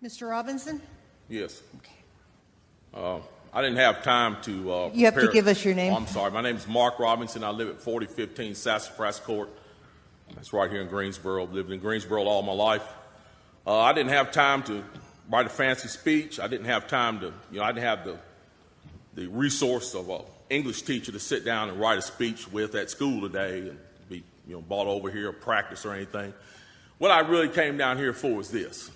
Mr. Robinson? Yes. I didn't have time to You have to give us your name. Oh, I'm sorry. My name is Mark Robinson. I live at 4015 Sassafras Court. That's right here in Greensboro. I've lived in Greensboro all my life. I didn't have time to write a fancy speech. I didn't have time to, I didn't have the resource of an English teacher to sit down and write a speech with at school today and be, brought over here or practice or anything. What I really came down here for is this.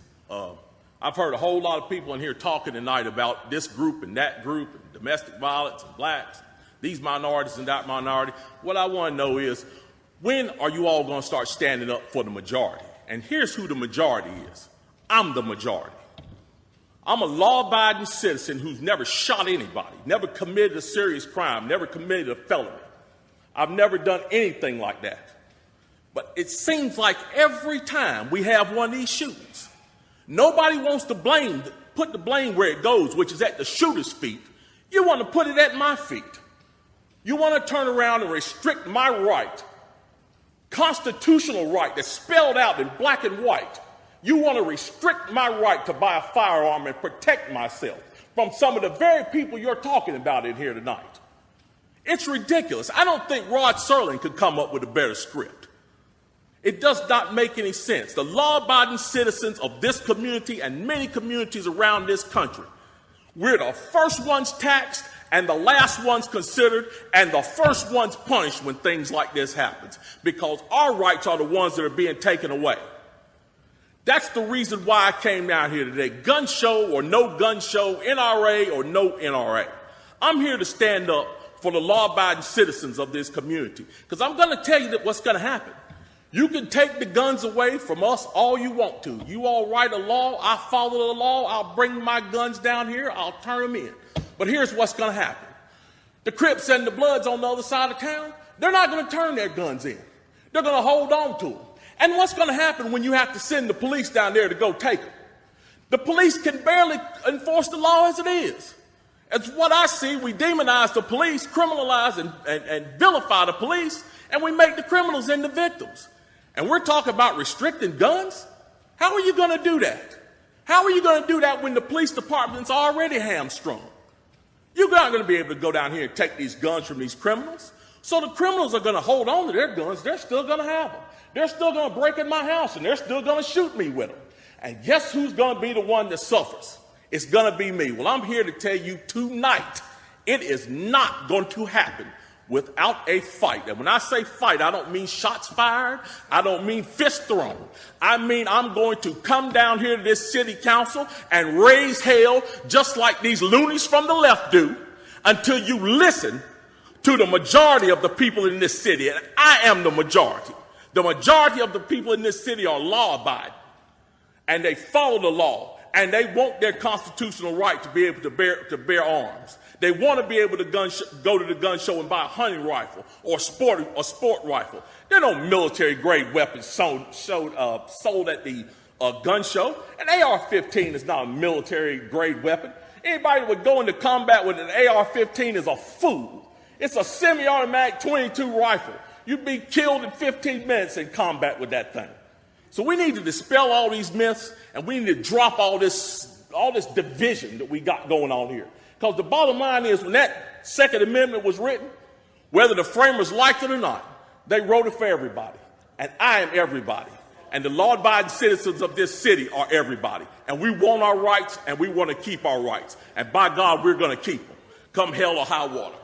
I've heard a whole lot of people in here talking tonight about this group and that group, and domestic violence and blacks, these minorities and that minority. What I want to know is, when are you all going to start standing up for the majority? And here's who the majority is. I'm the majority. I'm a law-abiding citizen who's never shot anybody, never committed a serious crime, never committed a felony. I've never done anything like that. But it seems like every time we have one of these shootings, nobody wants to put the blame where it goes, which is at the shooter's feet. You want to put it at my feet. You want to turn around and restrict my right, constitutional right that's spelled out in black and white. You want to restrict my right to buy a firearm and protect myself from some of the very people you're talking about in here tonight. It's ridiculous. I don't think Rod Serling could come up with a better script. It does not make any sense. The law-abiding citizens of this community and many communities around this country, we're the first ones taxed and the last ones considered and the first ones punished when things like this happens, because our rights are the ones that are being taken away. That's the reason why I came down here today. Gun show or no gun show, NRA or no NRA. I'm here to stand up for the law-abiding citizens of this community, because I'm going to tell you what's going to happen. You can take the guns away from us all you want to. You all write a law, I follow the law, I'll bring my guns down here, I'll turn them in. But here's what's going to happen. The Crips and the Bloods on the other side of town, they're not going to turn their guns in. They're going to hold on to them. And what's going to happen when you have to send the police down there to go take them? The police can barely enforce the law as it is. As what I see, we demonize the police, criminalize and vilify the police, and we make the criminals into victims. And we're talking about restricting guns? How are you going to do that? How are you going to do that when the police department's already hamstrung? You're not going to be able to go down here and take these guns from these criminals. So the criminals are going to hold on to their guns. They're still going to have them. They're still going to break in my house, and they're still going to shoot me with them. And guess who's going to be the one that suffers? It's going to be me. Well, I'm here to tell you tonight, it is not going to happen without a fight. And when I say fight, I don't mean shots fired. I don't mean fist thrown. I mean I'm going to come down here to this city council and raise hell just like these loonies from the left do until you listen to the majority of the people in this city. And I am the majority. The majority of the people in this city are law-abiding, and they follow the law, and they want their constitutional right to be able to bear arms. They want to be able to go to the gun show and buy a hunting rifle or a sport rifle. There are no military-grade weapons sold at the gun show. An AR-15 is not a military-grade weapon. Anybody that would go into combat with an AR-15 is a fool. It's a semi-automatic .22 rifle. You'd be killed in 15 minutes in combat with that thing. So we need to dispel all these myths, and we need to drop all this division that we got going on here. Because the bottom line is, when that Second Amendment was written, whether the framers liked it or not, they wrote it for everybody. And I am everybody. And the law-abiding citizens of this city are everybody. And we want our rights, and we want to keep our rights. And by God, we're going to keep them, come hell or high water.